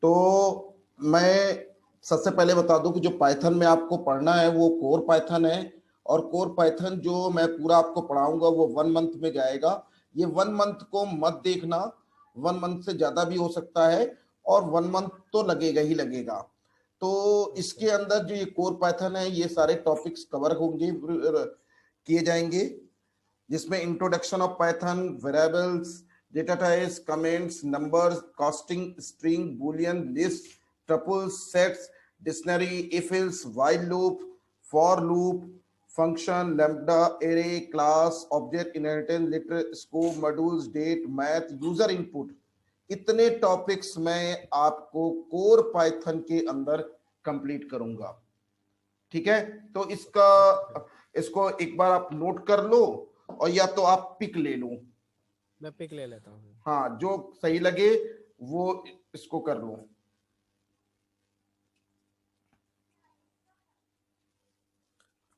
तो मैं सबसे पहले बता दूं कि जो पाइथन में आपको पढ़ना है वो कोर पाइथन है, और कोर पाइथन जो मैं पूरा आपको पढ़ाऊंगा वो 1 मंथ में जाएगा। ये 1 मंथ को मत देखना, 1 मंथ से ज्यादा भी हो सकता है, और 1 मंथ तो लगेगा ही लगेगा। तो इसके अंदर जो ये कोर पाइथन है ये सारे टॉपिक्स कवर होंगे, किए जाएंगे, जिसमें introduction of Python, variables, data types, comments, numbers, casting, string, boolean, list, tuples, sets, dictionary, if else, while loop, for loop, function, lambda, array, class, object, inheritance, लिटर, scope, modules, date, math, user input, इतने topics मैं आपको core Python के अंदर complete करूंगा। ठीक है, तो इसको एक बार आप नोट कर लो, और या तो आप पिक ले लो। मैं पिक ले लेता हूँ। हाँ, जो सही लगे वो इसको कर लो।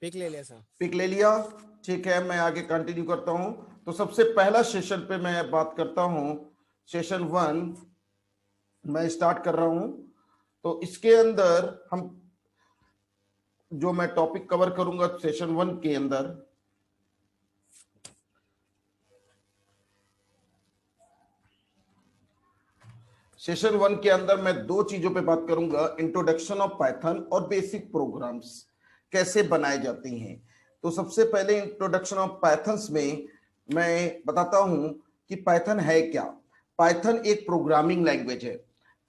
पिक ले लिया सर। पिक ले लिया, ठीक है, मैं आगे कंटिन्यू करता हूं। तो सबसे पहला सेशन पे मैं बात करता हूं, सेशन 1 मैं स्टार्ट कर रहा हूं। तो इसके अंदर हम जो मैं टॉपिक कवर करूंगा सेशन 1 के अंदर, सेशन 1 के अंदर मैं 2 चीजों पे बात करूंगा, इंट्रोडक्शन ऑफ पाइथन और बेसिक प्रोग्राम्स कैसे बनाए जाते हैं। तो सबसे पहले इंट्रोडक्शन ऑफ पाइथन में मैं बताता हूं कि पाइथन है क्या। पाइथन एक प्रोग्रामिंग लैंग्वेज है।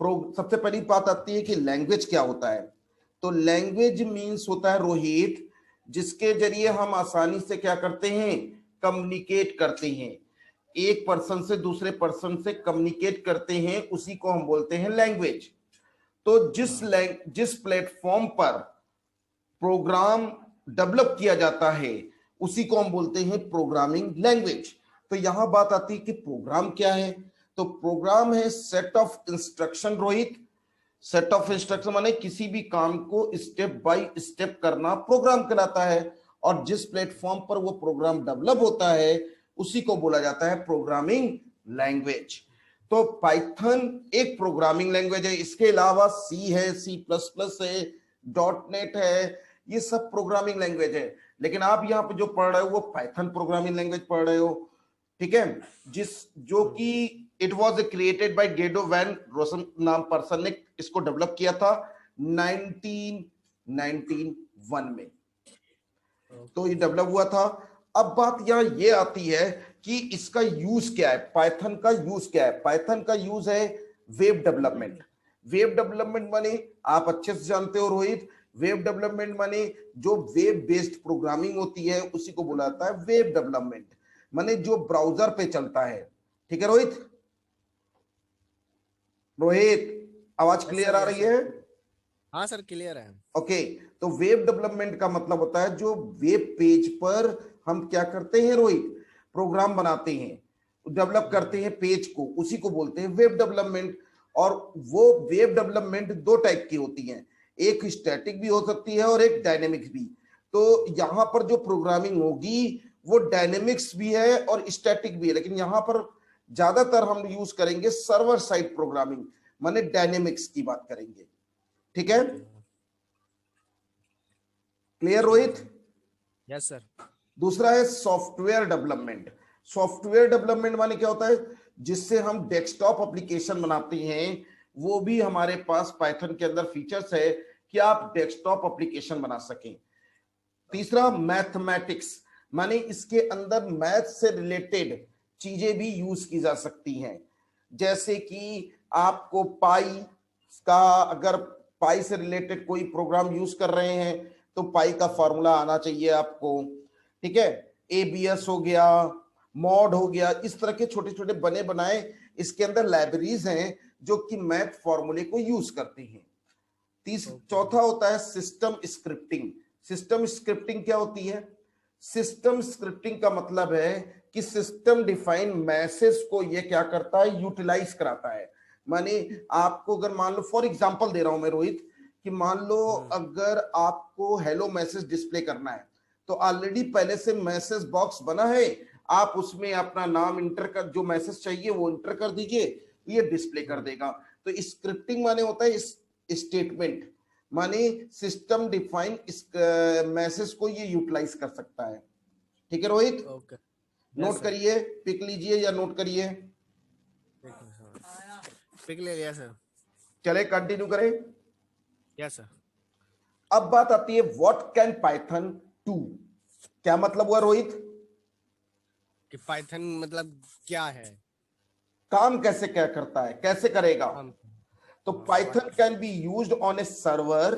सबसे पहली बात आती है कि लैंग्वेज क्या होता है। तो लैंग्वेज मीन्स होता है रोहित, जिसके जरिए हम आसानी से क्या करते हैं, कम्युनिकेट करते हैं, एक पर्सन से दूसरे पर्सन से कम्युनिकेट करते हैं, उसी को हम बोलते हैं लैंग्वेज। तो जिस प्लेटफॉर्म पर प्रोग्राम डेवलप किया जाता है उसी को हम बोलते हैं प्रोग्रामिंग लैंग्वेज। तो यहां बात आती है कि प्रोग्राम क्या है। तो प्रोग्राम है set of instruction Rohit. Set of instruction माने किसी भी काम को स्टेप बाय स्टेप करना प्रोग्राम कहलाता है, और जिस प्लेटफॉर्म पर वो प्रोग्राम डेवलप होता है उसी को बोला जाता है प्रोग्रामिंग लैंग्वेज। तो पाइथन एक प्रोग्रामिंग लैंग्वेज है। इसके अलावा सी है, C++ है, .NET है, ये सब प्रोग्रामिंग लैंग्वेज है। लेकिन आप यहाँ पे जो पढ़ रहे हो वो पाइथन प्रोग्रामिंग लैंग्वेज पढ़ रहे हो। ठीक है, जो कि it was created by Guido van Rossum नाम पर्सन ने इसको डेवलप किया था 1991 में। तो ये डेवलप हुआ था। अब बात यहां ये आती है कि इसका यूज क्या है, पाइथन का यूज क्या है। पाइथन का यूज है वेब डेवलपमेंट। वेब डेवलपमेंट माने आप अच्छे से जानते हो रोहित, वेब डेवलपमेंट माने जो वेब बेस्ड प्रोग्रामिंग होती है उसी को बोला जाता है वेब डेवलपमेंट, माने जो ब्राउजर पे चलता है। ठीक है रोहित, आवाज क्लियर आ रही है? हाँ सर, क्लियर है। ओके, तो वेब डेवलपमेंट का मतलब होता है जो वेब पेज पर हम क्या करते हैं रोहित, प्रोग्राम बनाते हैं, डेवलप करते हैं पेज को, उसी को बोलते हैं वेब डेवलपमेंट। और वो वेब डेवलपमेंट 2 टाइप की होती हैं, एक स्टैटिक भी हो सकती है और एक डायनेमिक भी। तो यहां पर जो प्रोग्रामिंग होगी वो डायनेमिक्स भी है और स्टैटिक भी है, लेकिन यहां पर ज्यादातर हम यूज करेंगे सर्वर साइड प्रोग्रामिंग, माने डायनेमिक्स की बात करेंगे। ठीक है, क्लियर रोहित? Yes sir. दूसरा है सॉफ्टवेयर डेवलपमेंट। सॉफ्टवेयर डेवलपमेंट माने क्या होता है, जिससे हम डेस्कटॉप एप्लीकेशन बनाते हैं, वो भी हमारे पास पाइथन के अंदर फीचर्स है कि आप डेस्कटॉप एप्लीकेशन बना सकें। तीसरा मैथमेटिक्स, माने इसके अंदर मैथ से रिलेटेड चीजें भी यूज की जा सकती हैं। जैसे कि आपको पाई का, अगर पाई से रिलेटेड कोई प्रोग्राम यूज कर रहे हैं तो पाई का फॉर्मूला आना चाहिए आपको। ठीक है, एबीएस हो गया, मॉड हो गया, इस तरह के छोटे छोटे बने बनाए इसके अंदर लाइब्रेरीज हैं जो कि मैथ फॉर्मूले को यूज करते हैं। चौथा होता है सिस्टम स्क्रिप्टिंग। सिस्टम स्क्रिप्टिंग क्या होती है? सिस्टम स्क्रिप्टिंग का मतलब है कि सिस्टम डिफाइंड मैसेज को ये क्या करता है, यूटिलाइज कराता है। माने आपको अगर मान लो, फॉर एग्जांपल दे रहा हूं मैं रोहित, कि मान लो अगर आपको हेलो मैसेज डिस्प्ले करना है तो ऑलरेडी पहले से मैसेज बॉक्स बना है, आप उसमें अपना नाम इंटर कर, जो मैसेज चाहिए वो इंटर कर दीजिए, ये डिस्प्ले कर देगा। तो स्क्रिप्टिंग माने होता है स्टेटमेंट, माने सिस्टम डिफाइन मैसेज को ये यूटिलाइज कर सकता है। ठीक है रोहित, ओके। नोट करिए, पिक लीजिए या नोट करिए। पिक ले लिया सर। चले कंटिन्यू करें। Yes sir. अब बात आती है व्हाट कैन पाइथन डू। क्या मतलब हुआ रोहित? कि पाइथन मतलब क्या है, काम कैसे क्या करता है, कैसे करेगा? हम तो Python can be used on a server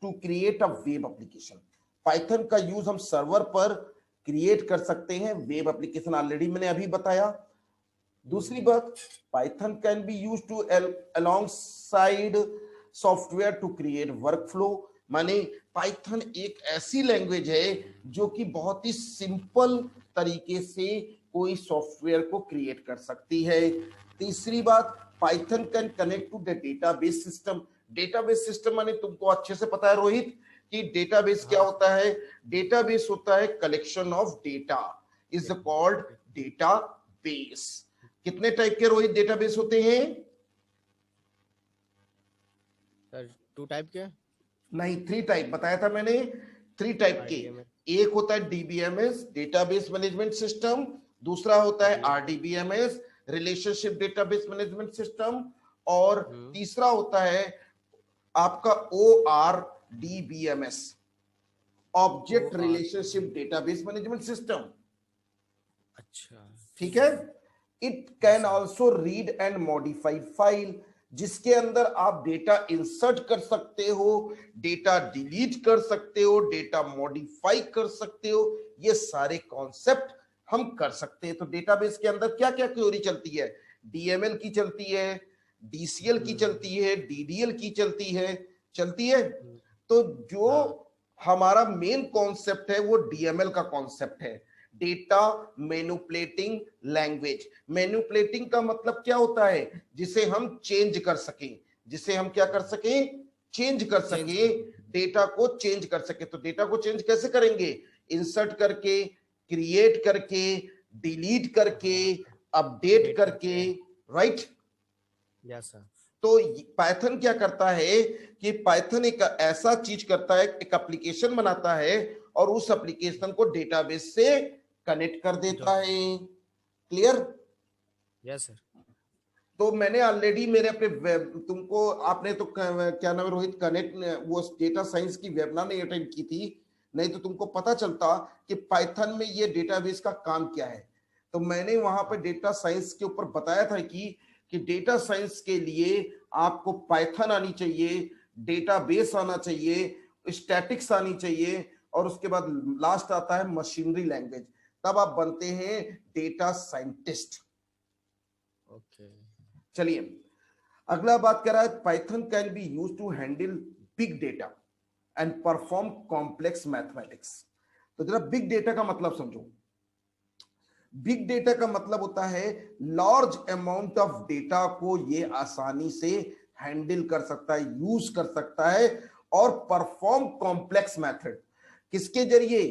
to create a web application. Python का यूज हम सर्वर पर क्रिएट कर सकते हैं वेब एप्लीकेशन, ऑलरेडी मैंने अभी बताया। दूसरी बात, Python can be use to alongside software to create workflow. माने पाइथन एक ऐसी लैंग्वेज है जो कि बहुत ही सिंपल तरीके से कोई सॉफ्टवेयर को क्रिएट कर सकती है। तीसरी बात, Python can connect to the database system. Database system माने तुमको अच्छे से पता है रोहित कि डेटाबेस क्या होता है? डेटाबेस होता है collection of data, is called database. कितने टाइप के रोहित डेटाबेस होते हैं? सर 2 टाइप के। नहीं, 3 टाइप बताया था मैंने, 3 टाइप के। एक होता है डीबीएमएस, डेटाबेस मैनेजमेंट सिस्टम। दूसरा होता है RDBMS, relationship database management system. और तीसरा होता है आपका ORDBMS, object relationship database management system. अच्छा, ठीक है। It can also read and modify file, जिसके अंदर आप डेटा इंसर्ट कर सकते हो, डेटा डिलीट कर सकते हो, डेटा मॉडिफाई कर सकते हो। ये सारे कॉन्सेप्ट हम कर सकते हैं। तो डेटाबेस के अंदर क्या क्या क्वेरी चलती है? डीएमएल की चलती है, डीसीएल की चलती है, डीडीएल की चलती है। तो जो हमारा मेन कॉन्सेप्ट है वो डीएमएल का कॉन्सेप्ट है, डेटा मैनिपुलेटिंग लैंग्वेज। मैनिपुलेटिंग का मतलब क्या होता है? जिसे हम चेंज कर सकें, जिसे हम क्या कर सकें? चेंज कर सकें, डेटा को चेंज कर सके। तो डेटा को चेंज कैसे करेंगे? इंसर्ट करके, क्रिएट करके, डिलीट करके, अपडेट करके, राइट? Yes sir. तो पाइथन क्या करता है कि पाइथन एक ऐसा चीज करता है, एक एप्लीकेशन बनाता है और उस एप्लीकेशन को डेटाबेस से कनेक्ट कर देता है। क्लियर? Yes sir. तो मैंने ऑलरेडी मेरे अपने तुमको, आपने तो क्या नाम है रोहित, कनेक्ट वो डेटा साइंस की वेबिनार नहीं अटेंड की थी, नहीं तो तुमको पता चलता कि पाइथन में ये डेटाबेस का काम क्या है। तो मैंने वहां पे डेटा साइंस के ऊपर बताया था कि डेटा साइंस के लिए आपको पाइथन आनी चाहिए, डेटाबेस आना चाहिए, स्टैटिक्स आनी चाहिए, और उसके बाद लास्ट आता है मशीनरी लैंग्वेज। तब आप बनते हैं डेटा साइंटिस्ट। ओके। चलिए अगला बात कर रहा है, Python can be use to handle big data and perform complex mathematics. तो जरा बिग डेटा का मतलब समझो। बिग डेटा का मतलब होता है लार्ज अमाउंट ऑफ डेटा को ये आसानी से हैंडल कर सकता है, यूज कर सकता है, और परफॉर्म कॉम्प्लेक्स मेथड किसके जरिए?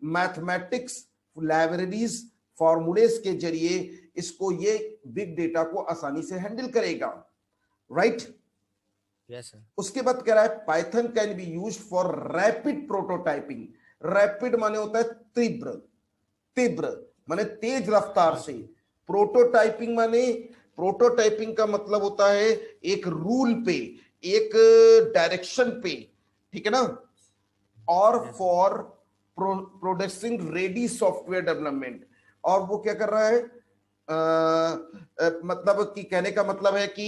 मैथमेटिक्स लाइब्रेरीज, फॉर्मूलेस के जरिए इसको ये बिग डेटा को आसानी से हैंडल करेगा, राइट? Yes sir. उसके बाद कह रहा है Python can be used for rapid prototyping. Rapid माने होता है तीव्र, तीव्र माने तेज रफ्तार से। प्रोटोटाइपिंग माने, प्रोटोटाइपिंग का मतलब होता है एक रूल पे, एक डायरेक्शन पे, ठीक है ना? और for producing ready software development. और वो क्या कर रहा है? मतलब कि कहने का मतलब है कि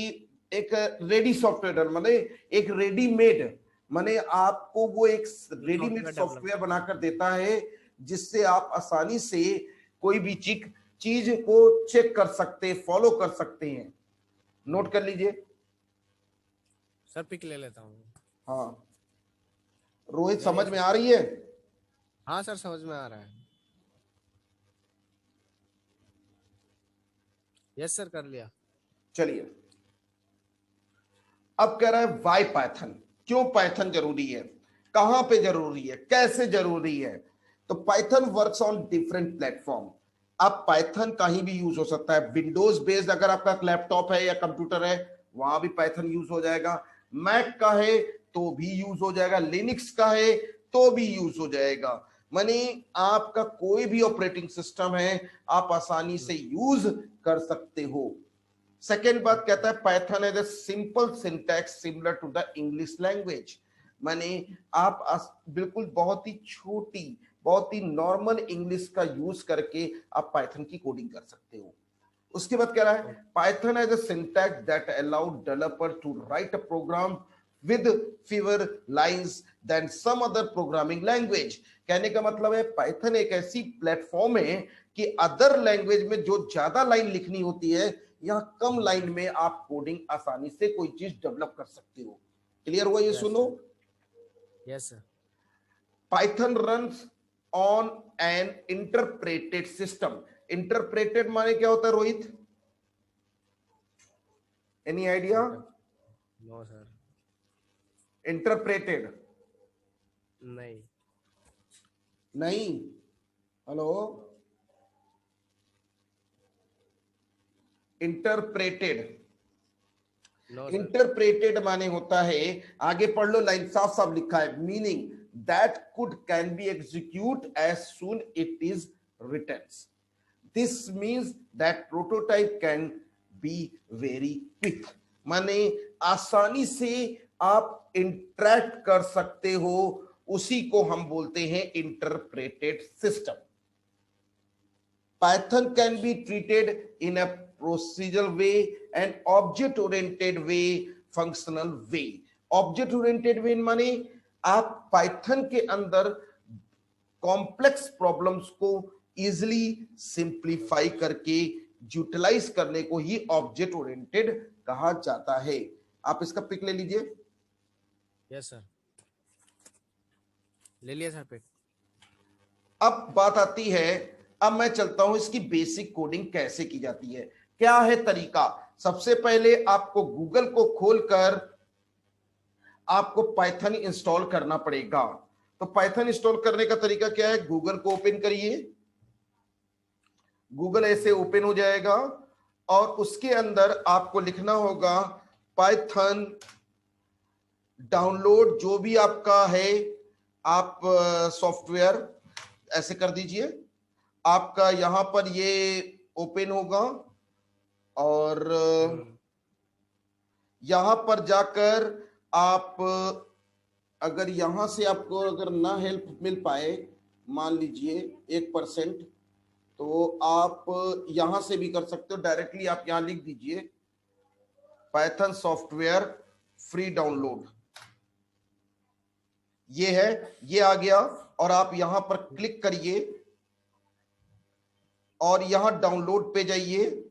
एक रेडी सॉफ्टवेयर माने एक रेडीमेड, माने आपको वो एक रेडीमेड सॉफ्टवेयर बनाकर देता है जिससे आप आसानी से कोई भी चीज को चेक कर सकते, फॉलो कर सकते हैं। नोट कर लीजिए सर, पिक ले लेता हूँ। हाँ रोहित, समझ में आ रही है? हाँ सर, समझ में आ रहा है। यस सर, कर लिया। चलिए अब कह रहा है वाई पाइथन, क्यों पाइथन जरूरी है, कहां पे जरूरी है, कैसे जरूरी है? तो Python works on different platform. अब पाइथन कहीं भी यूज हो सकता है। विंडोज बेस्ड अगर आपका लैपटॉप है या कंप्यूटर है, वहां भी पाइथन यूज हो जाएगा। मैक का है तो भी यूज हो जाएगा, लिनक्स का है तो भी यूज हो जाएगा। माने आपका कोई भी ऑपरेटिंग सिस्टम है आप आसानी से यूज कर सकते हो। सेकेंड बात कहता है पाइथन है the simple syntax similar to the English language. माने आप बिल्कुल बहुत ही छोटी, बहुत ही नॉर्मल इंग्लिश का यूज करके आप पाइथन की कोडिंग कर सकते हो। उसके बाद कह रहा है Python has a syntax that allow developer to write a program with fewer lines than some other programming language। कहने का मतलब है पाइथन एक ऐसी प्लेटफॉर्म है कि अदर लैंग्वेज में जो ज्यादा लाइन लिखनी होती है, यहां कम लाइन में आप कोडिंग आसानी से कोई चीज डेवलप कर सकते हो। क्लियर हुआ ये? सुनो, yes sir. Python runs on an interpreted system. Interpreted माने क्या होता है Rohit? Any idea? No sir. Interpreted नहीं। नहीं, हेलो, इंटरप्रेटेड, इंटरप्रेटेड माने होता है, आगे पढ़ लो, लाइन साफ साफ लिखा है, meaning that could can be execute as soon it is written. This means that prototype can be very quick. माने आसानी से आप इंटरैक्ट कर सकते हो, उसी को हम बोलते हैं interpreted system. Python can be treated in a procedural way and object oriented way, functional way. Object oriented way माने आप पाइथन के अंदर कॉम्प्लेक्स प्रॉब्लम्स को इजिली सिंप्लीफाई करके यूटिलाइज करने को ही ऑब्जेक्ट ओरिएंटेड कहा जाता है। आप इसका पिक ले लीजिए। यस सर, ले लिया सर पिक। अब बात आती है, अब मैं चलता हूं इसकी बेसिक कोडिंग कैसे की जाती है। क्या है तरीका? सबसे पहले आपको गूगल को खोलकर आपको पाइथन इंस्टॉल करना पड़ेगा। तो पाइथन इंस्टॉल करने का तरीका क्या है? गूगल को ओपन करिए, गूगल ऐसे ओपन हो जाएगा और उसके अंदर आपको लिखना होगा पाइथन डाउनलोड, जो भी आपका है आप सॉफ्टवेयर ऐसे कर दीजिए। आपका यहां पर ये ओपन होगा और यहां पर जाकर आप अगर यहां से आपको अगर ना हेल्प मिल पाए, मान लीजिए 1%, तो आप यहां से भी कर सकते हो। डायरेक्टली आप यहां लिख दीजिए पाइथन सॉफ्टवेयर फ्री डाउनलोड, ये है, ये आ गया और आप यहां पर क्लिक करिए और यहां डाउनलोड पे जाइए।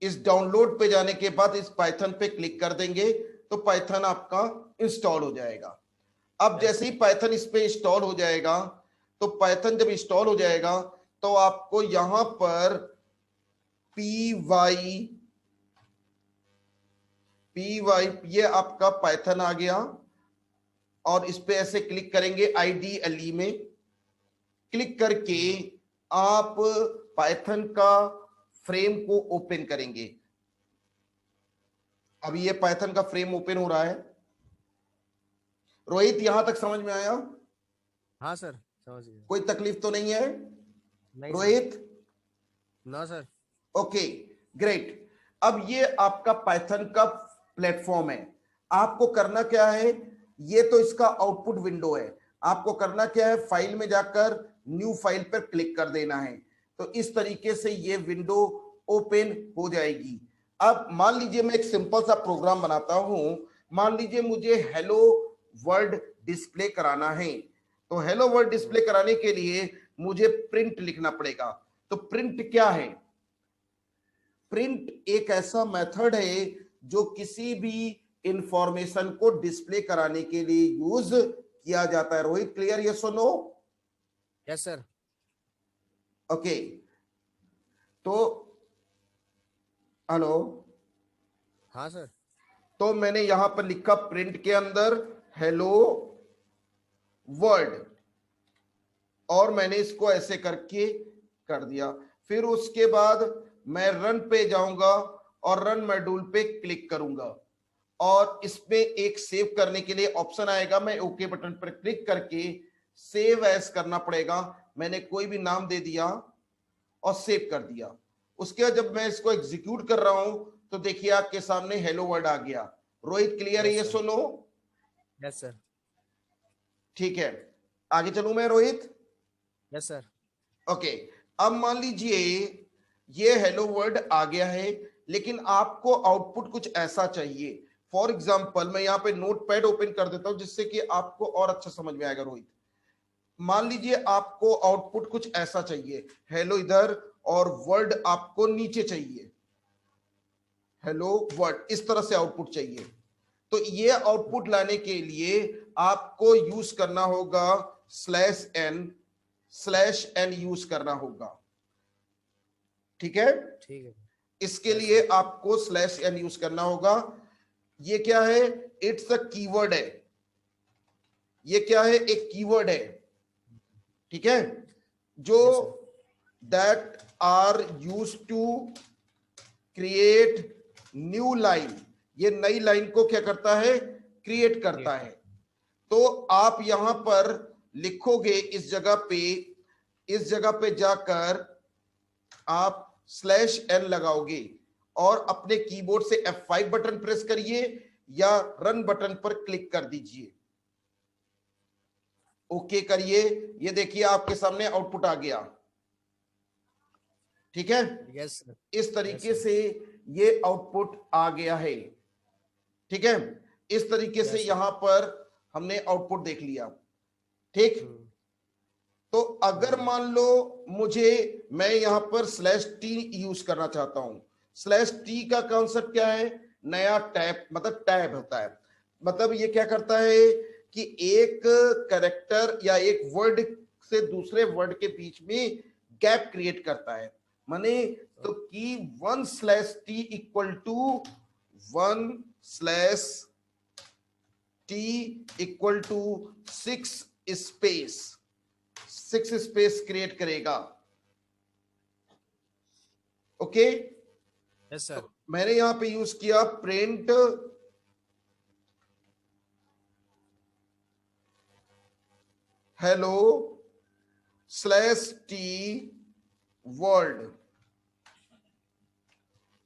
इस डाउनलोड पे जाने के बाद इस पाइथन पे क्लिक कर देंगे तो पाइथन आपका इंस्टॉल हो जाएगा। अब जैसे ही पाइथन इस पे इंस्टॉल हो जाएगा, तो पाइथन जब इंस्टॉल हो जाएगा तो आपको यहां पर पी वाई ये आपका पाइथन आ गया और इस पे ऐसे क्लिक करेंगे, IDLE में क्लिक करके आप पाइथन का फ्रेम को ओपन करेंगे। अभी ये पाइथन का फ्रेम ओपन हो रहा है। रोहित, यहां तक समझ में आया? हाँ सर, समझ गया। कोई तकलीफ तो नहीं है नहीं रोहित? ना सर। Okay, great. अब ये आपका पाइथन का प्लेटफॉर्म है। आपको करना क्या है? ये तो इसका आउटपुट विंडो है। आपको करना क्या है? फाइल में जाकर न्यू फाइल पर क्लिक कर देना है। तो इस तरीके से ये विंडो ओपन हो जाएगी। अब मान लीजिए मैं एक सिंपल सा प्रोग्राम बनाता हूं। मान लीजिए मुझे हेलो वर्ल्ड डिस्प्ले कराना है। तो हेलो वर्ल्ड डिस्प्ले कराने के लिए मुझे प्रिंट लिखना पड़ेगा। तो प्रिंट क्या है? प्रिंट एक ऐसा मेथड है जो किसी भी इंफॉर्मेशन को डिस्प्ले कराने के लिए यूज किया जाता है। रोहित, क्लियर? ये सुनो। Yes sir. ओके, तो हेलो, हाँ सर। तो मैंने यहां पर लिखा प्रिंट के अंदर हेलो वर्ल्ड और मैंने इसको ऐसे करके कर दिया। फिर उसके बाद मैं रन पे जाऊंगा और रन मॉड्यूल पे क्लिक करूंगा और इसमें एक सेव करने के लिए ऑप्शन आएगा। मैं ओके बटन पर क्लिक करके सेव एज करना पड़ेगा। मैंने कोई भी नाम दे दिया और सेव कर दिया। उसके बाद जब मैं इसको एग्जीक्यूट कर रहा हूं तो देखिए आपके सामने हेलो वर्ड आ गया। रोहित क्लियर है? ये सुनो। Yes sir. ठीक है, आगे चलूं मैं रोहित? Yes sir. ओके, अब मान लीजिए ये हेलो वर्ड आ गया है, लेकिन आपको आउटपुट कुछ ऐसा चाहिए। फॉर एग्जाम्पल मैं यहाँ पे नोटपैड ओपन कर देता हूं जिससे कि आपको और अच्छा समझ में आएगा रोहित। मान लीजिए आपको आउटपुट कुछ ऐसा चाहिए, हेलो इधर और वर्ड आपको नीचे चाहिए, हेलो वर्ड इस तरह से आउटपुट चाहिए। तो ये आउटपुट लाने के लिए आपको यूज करना होगा /n यूज करना होगा। ठीक है, ठीक है। इसके लिए आपको /n यूज करना होगा। ये क्या है? इट्स अ कीवर्ड है। ये क्या है? एक कीवर्ड है। ठीक है, जो that are use to create new line. ये नई लाइन को क्या करता है? क्रिएट करता है। तो आप यहां पर लिखोगे इस जगह पे जाकर आप /n लगाओगे और अपने कीबोर्ड से F5 बटन प्रेस करिए या रन बटन पर क्लिक कर दीजिए। ओके करिए, ये देखिए आपके सामने आउटपुट आ गया। ठीक है, यस सर। इस तरीके से ये आउटपुट आ गया है। ठीक है, इस तरीके से यहां पर हमने आउटपुट देख लिया। ठीक, तो अगर मान लो मैं यहां पर /t यूज करना चाहता हूं। /t का कॉन्सेप्ट क्या है? नया टैब, मतलब टैब होता है। मतलब ये क्या करता है कि एक कैरेक्टर या एक वर्ड से दूसरे वर्ड के बीच में गैप क्रिएट करता है। माने तो कि 1/t equal to 1/t equal to 6 space create करेगा। Okay, yes sir. मैंने यहां पे यूज किया प्रिंट हेलो /t वर्ल्ड।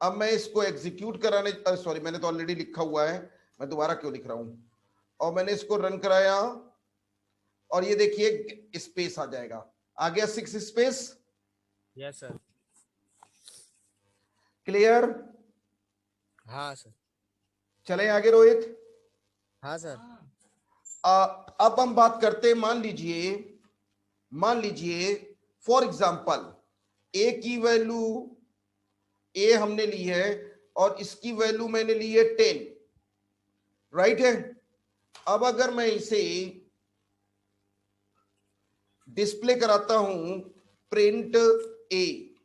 अब मैं इसको एग्जीक्यूट कराने, सॉरी मैंने तो ऑलरेडी लिखा हुआ है, मैं दोबारा क्यों लिख रहा हूं। और मैंने इसको रन कराया और ये देखिए स्पेस आ जाएगा, आ गया 6 स्पेस। Yes sir. क्लियर? हाँ सर। चले आगे रोहित। हाँ सर। अब हम बात करते हैं, मान लीजिए फॉर एग्जांपल ए की वैल्यू ए हमने ली है और इसकी वैल्यू मैंने ली है 10, राइट है। अब अगर मैं इसे डिस्प्ले कराता हूं प्रिंट ए,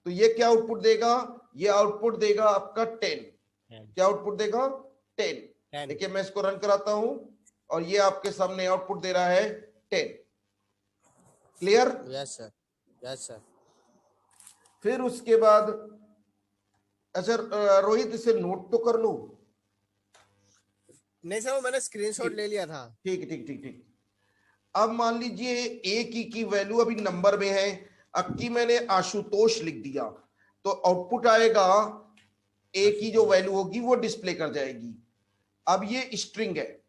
तो ये क्या आउटपुट देगा? ये आउटपुट देगा आपका 10। क्या आउटपुट देगा? 10। देखिए मैं इसको रन कराता हूं और ये आपके सामने आउटपुट दे रहा है 10। Clear? Yes sir. Yes sir. फिर उसके बाद अच्छा रोहित इसे नोट तो कर लो। नहीं सर, वो मैंने स्क्रीनशॉट ले लिया था। ठीक ठीक ठीक ठीक। अब मान लीजिए ए की वैल्यू अभी नंबर में है, अब की मैंने आशुतोष लिख दिया, तो आउटपुट आएगा ए की जो वैल्यू होगी वो डिस्प्ले कर जाएगी। अब ये स्ट्रिंग है,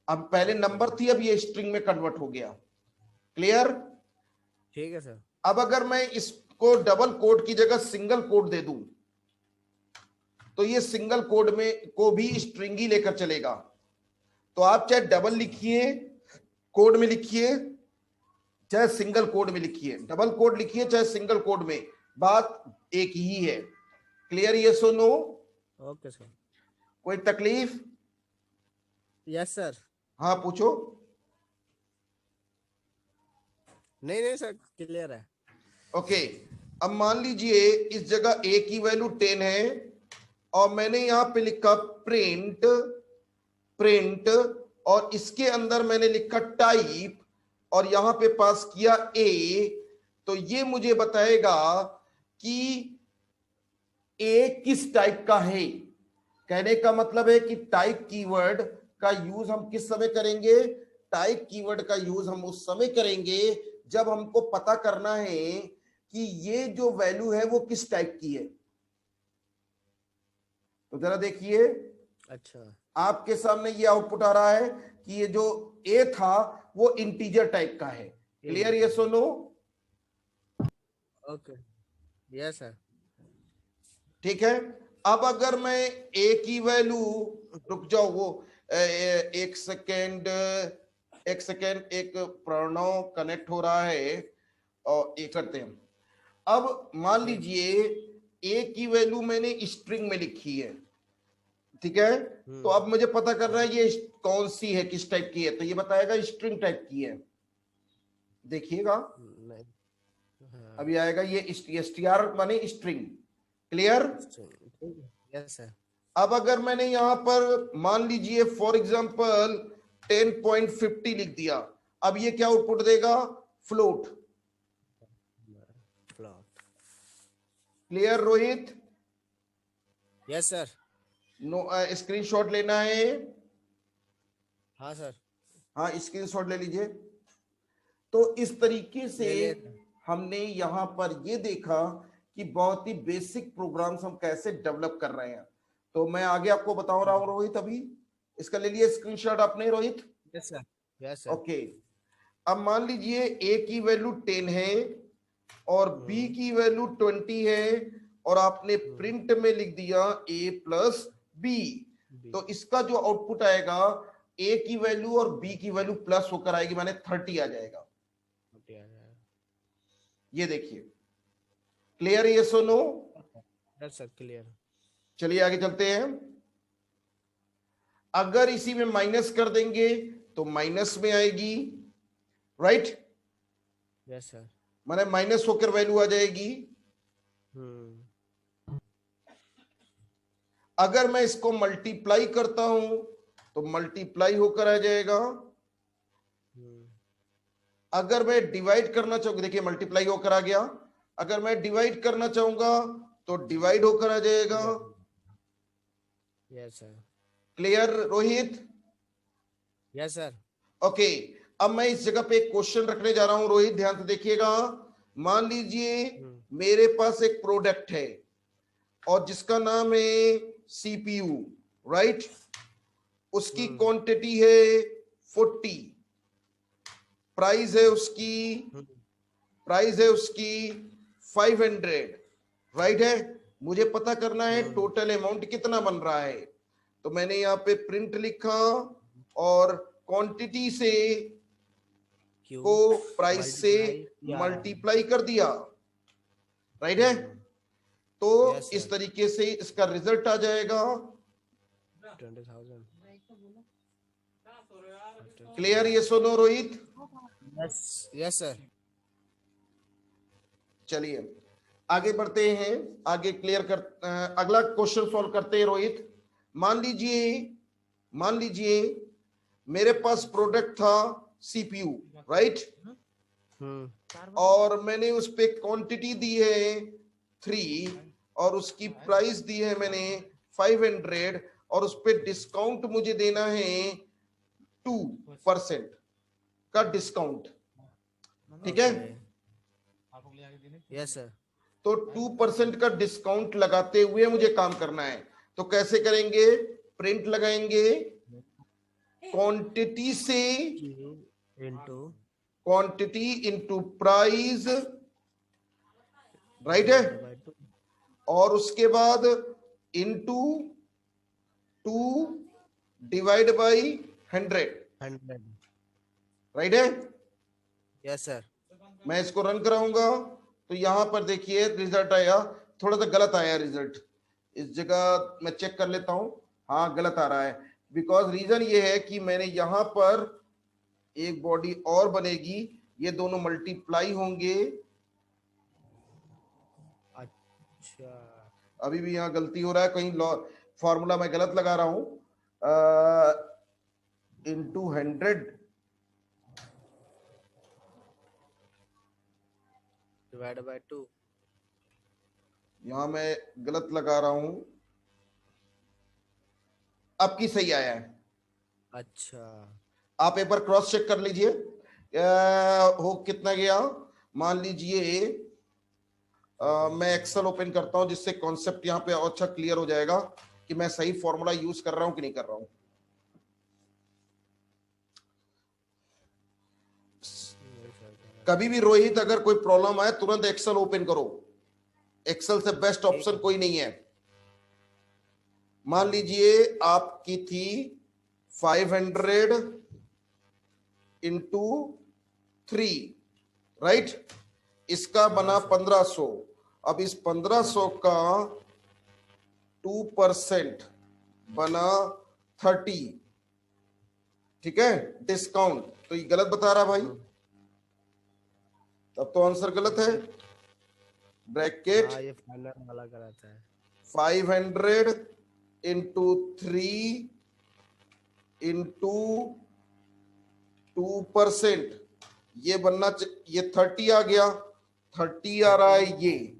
अब पहले नंबर थी, अब ये स्ट्रिंग में कन्वर्ट हो गया। क्लियर? ठीक है सर। अब अगर मैं इसको डबल कोड की जगह सिंगल कोड दे दूं तो ये सिंगल कोड में को भी स्ट्रिंग ही लेकर चलेगा। तो आप चाहे डबल लिखिए कोड में लिखिए, चाहे सिंगल कोड में लिखिए, डबल कोड लिखिए चाहे सिंगल कोड में, बात एक ही है। क्लियर? ये सुनो। Okay sir. कोई तकलीफ? Yes sir. हाँ पूछो। नहीं नहीं सर, क्लियर है। ओके, अब मान लीजिए इस जगह ए की वैल्यू 10 है और मैंने यहां पे लिखा प्रिंट और इसके अंदर मैंने लिखा टाइप और यहां पे पास किया ए, तो ये मुझे बताएगा कि ए किस टाइप का है। कहने का मतलब है कि टाइप कीवर्ड का यूज हम किस समय करेंगे, टाइप कीवर्ड का यूज हम उस समय करेंगे जब हमको पता करना है कि ये जो वैल्यू है वो किस टाइप की है। तो जरा देखिए, अच्छा, आपके सामने ये आउटपुट आ रहा है कि ये जो ए था वो इंटीजर टाइप का है। क्लियर, ये सुनो। Okay, yes sir. ठीक है, अब अगर मैं ए की वैल्यू, रुक जाओ वो एक सेकेंड, एक सेकेंड, एक प्रणव कनेक्ट हो रहा है और ये करते हैं। अब मान लीजिए ए की वैल्यू मैंने स्ट्रिंग में लिखी है, ठीक है। तो अब मुझे पता करना है ये कौन सी है, किस टाइप की है। तो ये बताएगा स्ट्रिंग टाइप की है, देखिएगा नहीं, हाँ, अभी आएगा ये str माने स्ट्रिंग। क्लियर। Yes sir. अब अगर मैंने यहां पर मान लीजिए फॉर एग्जांपल 10.50 लिख दिया, अब ये क्या आउटपुट देगा, float. Float. Clear Rohit. Yes sir. No, screenshot लेना है। हाँ सर, हाँ, स्क्रीनशॉट ले लीजिए। तो इस तरीके से ले लिया। हमने यहां पर ये देखा कि बहुत ही बेसिक प्रोग्राम्स हम कैसे डेवलप कर रहे हैं। तो मैं आगे आपको बता रहा हूं रोहित, अभी इसका ले लिया स्क्रीनशॉट आपने Rohit. Yes sir, yes sir. Okay, अब मान लीजिए ए की वैल्यू 10 है और बी की वैल्यू 20 है और आपने प्रिंट में लिख दिया ए प्लस बी। तो इसका जो आउटपुट आएगा, ए की वैल्यू और बी की वैल्यू प्लस होकर आएगी, माने 30 आ जाएगा। ये देखिए, क्लियर, ये सुनो। Yes sir, clear. चलिए आगे चलते हैं। अगर इसी में माइनस कर देंगे तो माइनस में आएगी, राइट। Yes sir. माने माइनस होकर वैल्यू आ जाएगी। अगर मैं इसको मल्टीप्लाई करता हूं तो मल्टीप्लाई होकर आ जाएगा। अगर मैं डिवाइड करना चाहूंगा, देखिए मल्टीप्लाई होकर आ गया। अगर मैं डिवाइड करना चाहूंगा तो डिवाइड होकर आ जाएगा। Yes sir. Clear Rohit. Yes sir. Okay, अब मैं इस जगह पे एक क्वेश्चन रखने जा रहा हूं रोहित, ध्यान से देखिएगा। मान लीजिए मेरे पास एक प्रोडक्ट है और जिसका नाम है सीपीयू, राइट। उसकी क्वांटिटी है 40, प्राइस है उसकी, प्राइस है उसकी 500, राइट है। मुझे पता करना है टोटल अमाउंट कितना बन रहा है। तो मैंने यहाँ पे प्रिंट लिखा और क्वांटिटी से को प्राइस से मल्टीप्लाई कर दिया, राइट है। तो इस तरीके से इसका रिजल्ट आ जाएगा 20,000। क्लियर, ये सुनो रोहित। Yes, yes sir. चलिए आगे बढ़ते हैं, आगे क्लियर कर अगला क्वेश्चन सॉल्व करते हैं रोहित। मान लीजिए, मान लीजिए मेरे पास प्रोडक्ट था सीपीयू, राइट। और मैंने उस पे क्वांटिटी दी है 3 और उसकी प्राइस दी है मैंने 500 और उस पे डिस्काउंट मुझे देना है 2% का डिस्काउंट, ठीक है। Yes sir. तो 2% का डिस्काउंट लगाते हुए मुझे काम करना है। तो कैसे करेंगे, प्रिंट लगाएंगे क्वांटिटी से क्वांटिटी इनटू प्राइस, राइट है। और उसके बाद इनटू 2 डिवाइड बाई 100, राइट है। Yes sir. मैं इसको रन कराऊंगा तो यहां पर देखिए रिजल्ट आया, थोड़ा सा गलत आया रिजल्ट। इस जगह मैं चेक कर लेता हूं, हाँ गलत आ रहा है। बिकॉज रीजन ये है कि मैंने यहां पर एक बॉडी और बनेगी, ये दोनों मल्टीप्लाई होंगे। अच्छा, अभी भी यहाँ गलती हो रहा है, कहीं फॉर्मूला मैं गलत लगा रहा हूं। Into 100 divide by 2। यहां मैं गलत लगा रहा हूं, आपकी सही आया है। अच्छा। आप एक बार क्रॉस चेक कर लीजिए हो कितना गया। मान लीजिए मैं एक्सेल ओपन करता हूं जिससे कॉन्सेप्ट यहां पे और अच्छा क्लियर हो जाएगा कि मैं सही फॉर्मूला यूज कर रहा हूं कि नहीं कर रहा हूं। नहीं सर कर कभी भी रोहित अगर कोई प्रॉब्लम आए तुरंत एक्सेल ओपन करो, एक्सेल से बेस्ट ठीक ऑप्शन है। कोई नहीं है। मान लीजिए आपकी थी 500 इंटू 3, राइट, इसका हाँ बना सर। 1500। अब इस 1500 का 2% बना 30, ठीक है, डिस्काउंट। तो ये गलत बता रहा भाई, हम्म, तब तो आंसर गलत है। ब्रैकेट हाँ ये फाइनल वाला कराता है। 500 इंटू 3 इंटू 2%, ये बनना ये 30 आ गया, 30 आ रहा है, ये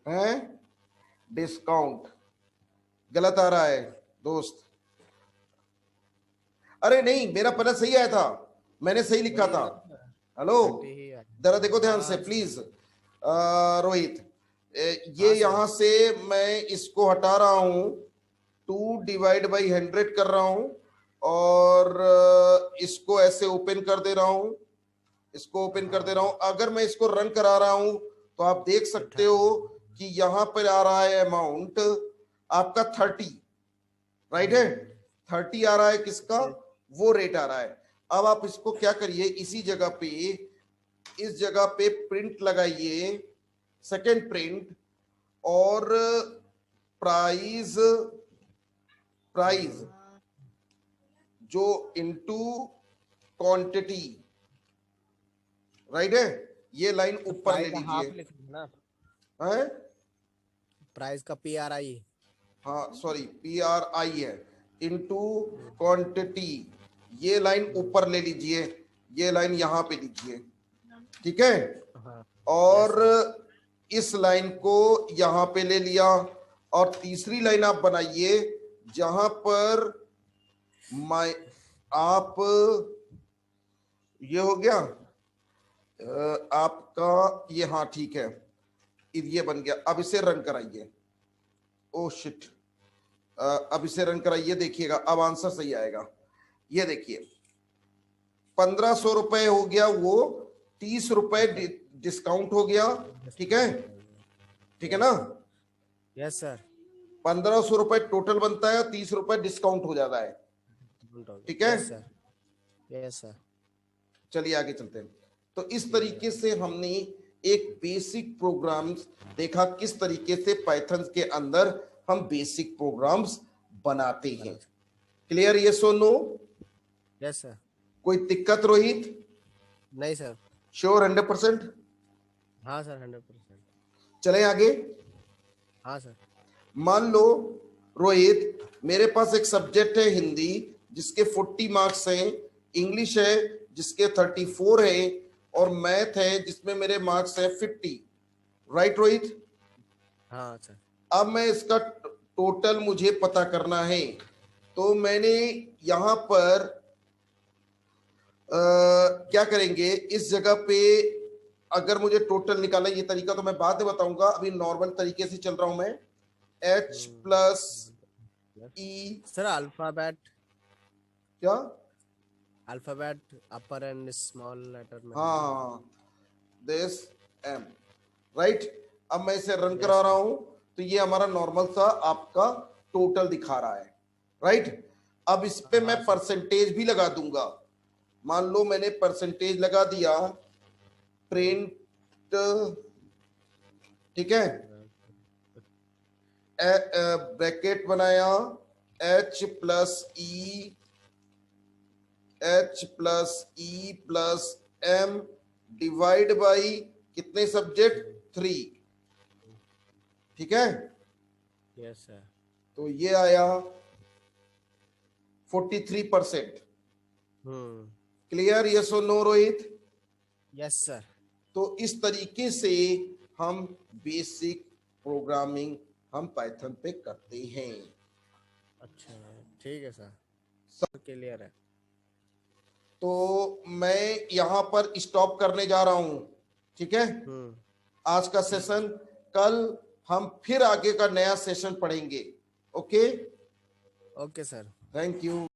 है डिस्काउंट, गलत आ रहा है दोस्त। अरे नहीं, मेरा पहले सही आया था, मैंने सही लिखा वही था। ना सर, हेलो, 30 ही है। जरा देखो ध्यान से हाँ सर। प्लीज रोहित, ये हाँ सर। यहां से मैं इसको हटा रहा हूं, 2/100 कर रहा हूं, और इसको ऐसे ओपन कर दे रहा हूं, इसको ओपन कर दे रहा हाँ हूं। अगर मैं इसको रन करा रहा हूं तो आप देख तो सकते 30। हो कि यहां पर आ रहा है अमाउंट आपका 30, राइट है, 30 आ रहा है, किसका, ये वो रेट आ रहा है। अब आप इसको क्या करिए, इसी जगह पे, इस जगह पे प्रिंट लगाइए, सेकेंड प्रिंट, और प्राइस, प्राइस जो इनटू क्वांटिटी, राइट है, ये लाइन तो ऊपर प्राइस ले का लीजिए। हाफ लिख ना, है, प्राइस का PRI। हाँ सॉरी, PRI है, इनटू क्वांटिटी, ये लाइन ऊपर ले लीजिए, ये लाइन यहां पे लीजिए, ठीक है, हाँ। यस और सर। इस लाइन को यहां पे ले लिया, और तीसरी लाइन आप बनाइए जहां पर माइ आप, ये हो गया आपका, ये हाँ ठीक है, ये बन गया। अब इसे रन कराइए, ओ शिट, अब इसे रन कराइए, देखिएगा अब आंसर सही आएगा। ये देखिए 1500 रुपए हो गया, वो 30 रुपए डिस्काउंट हो गया, ठीक है, ठीक है ना, यस सर। 1500 रुपए टोटल बनता है, 30 रुपए डिस्काउंट हो जाता है, ठीक है। Yes sir. Yes sir. चलिए आगे चलते हैं। तो इस तरीके से हमने एक बेसिक प्रोग्राम्स देखा, किस तरीके से पाइथन के अंदर हम बेसिक प्रोग्राम्स बनाते हैं। क्लियर, ये सो नो, यस सर। कोई दिक्कत रोहित? नहीं सर। श्योर 100%? हाँ सर 100%। चलें आगे। हाँ सर। मान लो रोहित, मेरे पास एक सब्जेक्ट है हिंदी जिसके 40 मार्क्स हैं, इंग्लिश है जिसके 34 है, और मैथ है जिसमें मेरे मार्क्स है 50, राइट रोहित? हाँ सर। अब मैं इसका टोटल मुझे पता करना है, तो मैंने यहां पर क्या करेंगे, इस जगह पे अगर मुझे टोटल निकालना है, ये तरीका तो मैं बाद में बताऊंगा, अभी नॉर्मल तरीके से चल रहा हूं मैं। H plus E, sir alphabet, क्या, alphabet upper and small letter में है ना। हाँ, दिस M, राइट। अब मैं इसे रन करा यस रहा सर। हूं, तो ये हमारा नॉर्मल सा आपका टोटल दिखा रहा है, राइट। अब इस पे मैं हाँ सर। परसेंटेज भी लगा दूंगा, मान लो मैंने परसेंटेज लगा दिया, प्रिंट, ठीक है, ब्रैकेट बनाया, H plus E, H plus E plus M divide by कितने सब्जेक्ट, 3, ठीक है। Yes sir. तो ये आया 43%। क्लियर, यस और नो रोहित? Yes sir. तो इस तरीके से हम बेसिक प्रोग्रामिंग हम पाइथन पे करते हैं। अच्छा ठीक है सर, क्लियर है। तो मैं यहाँ पर स्टॉप करने जा रहा हूँ, ठीक है। आज का सेशन, कल हम फिर आगे का नया सेशन पढ़ेंगे। Okay okay sir. Thank you.